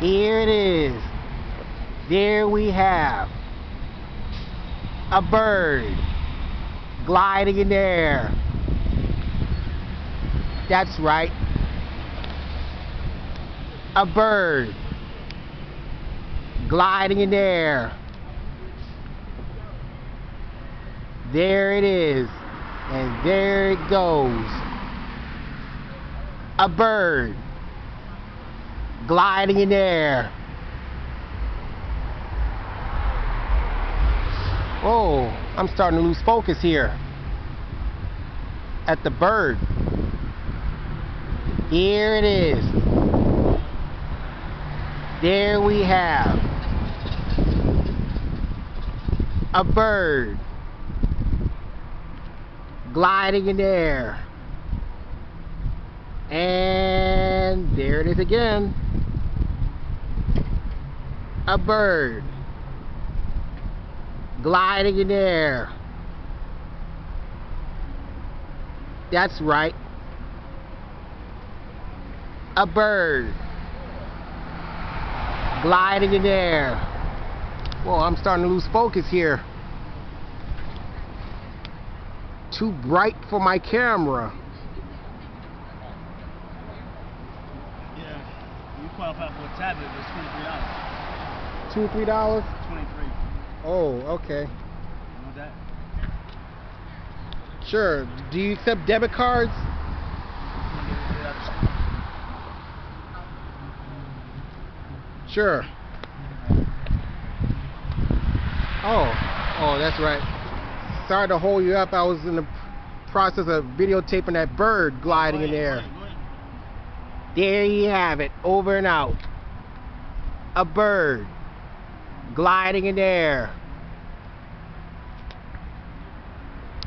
Here it is. There we have a bird gliding in the air. That's right. A bird gliding in the air. There it is. And there it goes. A bird gliding in the air. Oh, I'm starting to lose focus here at the bird. Here it is. There we have a bird gliding in the air. And there it is again. A bird gliding in the air. That's right. A bird gliding in the air. Whoa, I'm starting to lose focus here. Too bright for my camera. Yeah, you qualify for a tablet, it's $23. $2 or $3? 23. Oh, okay. You want that? Sure. Do you accept debit cards? Sure. Oh, that's right. Sorry to hold you up. I was in the process of videotaping that bird gliding in the air. There you have it. Over and out. A bird gliding in the air.